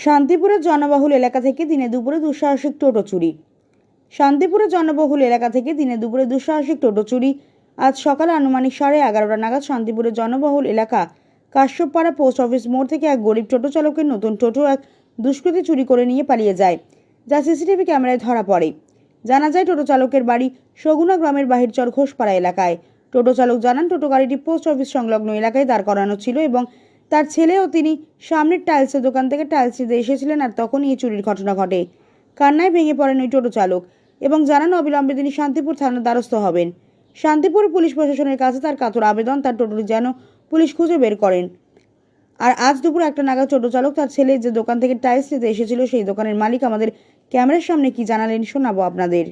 শান্তিপুরের জনবহুল এলাকা থেকে দিনে দুপুরে দুঃসাহসিক টোটো চুরি। শান্তিপুরের জনবহুল এলাকা থেকে দিনে দুপুরে দুঃসাহসিক টোটো চুরি। আজ সকালে আনুমানিক 11:30 নাগাদ শান্তিপুরের জনবহুল এলাকা কাশ্যপপাড়া পোস্ট অফিস মোড় থেকে এক গরিব টোটো চালকের নতুন টোটো এক দুষ্কৃতী চুরি করে নিয়ে পালিয়ে যায়, যা সিসিটিভি ক্যামেরায় ধরা পড়ে। জানা যায় টোটো চালকের বাড়ি সগুনা গ্রামের বাহিরচর ঘোষপাড়া এলাকায়। টোটো চালক জানান, টোটো গাড়িটি পোস্ট অফিস সংলগ্ন এলাকায় দাঁড় করানো ছিল এবং তার ছেলে ও তিনি সামনের টাইলসের দোকান থেকে টাইলস নিতে এসেছিলেন, আর তখনই এই চুরির ঘটনা ঘটে। কান্নায় ভেঙে পড়েন ওই টোটো চালক এবং জানান অবিলম্বে তিনি শান্তিপুর থানার দ্বারস্থ হবেন। শান্তিপুর পুলিশ প্রশাসনের কাছে তার কাতর আবেদন, তার টোটোটি যেন পুলিশ খুঁজে বের করেন। আর আজ দুপুর 1টা নাগাদ টোটো চালক তার ছেলে যে দোকান থেকে টাইলস নিতে এসেছিল সেই দোকানের মালিক আমাদের ক্যামেরার সামনে কি জানালেন শোনাবো আপনাদের।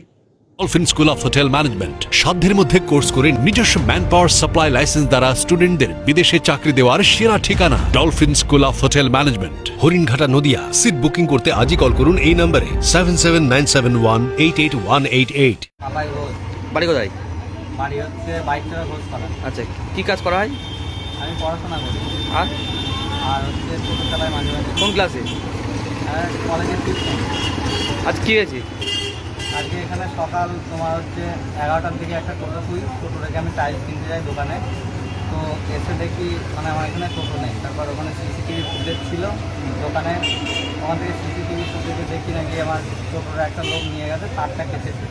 Dolphin school of hotel management সাধ্যের মধ্যে কোর্স করে নিজস্ব ম্যান পাওয়ার সাপ্লাই লাইসেন্স দ্বারা স্টুডেন্টদের বিদেশে চাকরি দেওয়ার সেরা ঠিকানা Dolphin school of hotel management, Haringhata, Nadia. Seat booking করতে আজই কল করুন এই নম্বরে 7797188188। বাড়ি কোথায়? বাড়ি হচ্ছে বাইকটা ঘোষপাড়া। আচ্ছা, কি কাজ করা হয়? আমি পড়াশোনা করি আর আর হচ্ছে ছোটো চালায় মাঝে মাঝে। কোন ক্লাসে? কলেজের টিউশন। আজ কি হয়েছে? আজকে এখানে সকাল তোমার হচ্ছে 11টার দিকে একটা টোটো খুঁই, টোটো রেখে আমি টাইলস কিনতে যাই দোকানে। তো এসে দেখি মানে আমার এখানে টোটো নেই। তারপর ওখানে সিসিটিভি ফুটেজ ছিল দোকানে, ওখান থেকে সিসিটিভি ফুটেজে দেখি নাকি আমার টোটোর একটা লোক নিয়ে গেছে, তারটা কেটেছে।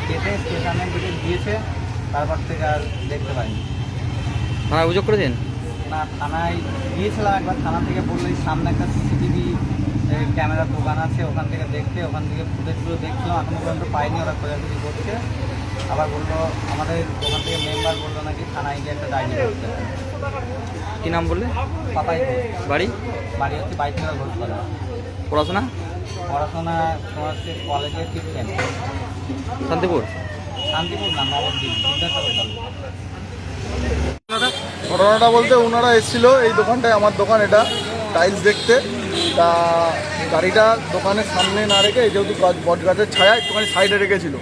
কেটে স্টেশনে দিকে দিয়েছে, তারপর থেকে আর দেখতে পাইনি। থানায় অভিযোগ করেছেন? না, থানায় গিয়েছিলাম একবার, থানা থেকে বললো এই সামনে একটা সিসিটিভি ক্যামেরার দোকান আছে, ওখান থেকে দেখতে, ওখান থেকে ফুটেজগুলো দেখছিলাম, এখনো পর্যন্ত পাইনি। ওরা খোঁজাখুঁজি করছে। আবার বললো আমাদের ওখান থেকে মেম্বার বললো নাকি থানায় গিয়ে একটা ডায়েরি করতে। কি নাম বললে? পাপাই বাড়ি? বাড়ি হচ্ছে বাইকটা ঘোষপাড়া। পড়াশোনা? পড়াশোনা তোমার হচ্ছে কলেজের টিউশন। শান্তিপুর? শান্তিপুর না, নবদ্বীপ বিদ্যাসাগর কলেজ। ঘটনাটা বলতে ওনারা এসেছিল এই দোকানটায়, আমার দোকান এটা, টাইলস দেখতে। তা গাড়িটা দোকানের সামনে না রেখে, যেহেতু বট গাছের ছায়া, একটুখানি সাইডে রেখেছিল।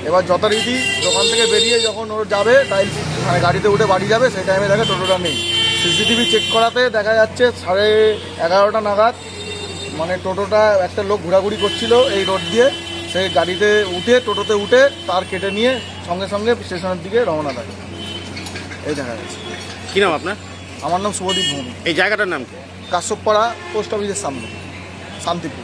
এবার যথারীতি দোকান থেকে বেরিয়ে যখন ওর যাবে টাইলস মানে গাড়িতে উঠে বাড়ি যাবে, সেই টাইমে দেখে টোটোটা নেই। সিসিটিভি চেক করাতে দেখা যাচ্ছে 11:30 নাগাদ মানে টোটোটা একটা লোক ঘোরাঘুরি করছিল এই রোড দিয়ে, সেই গাড়িতে উঠে টোটোতে উঠে তার কেটে নিয়ে সঙ্গে সঙ্গে স্টেশনের দিকে রওনা দেয়। এই দেখা যাচ্ছে। কি নাম আপনার? আমার নাম শুভদীপ ভৌমিক। এই জায়গাটার নাম কি? কাশ্যপপাড়া পোস্ট অফিসের সামনে, শান্তিপুর।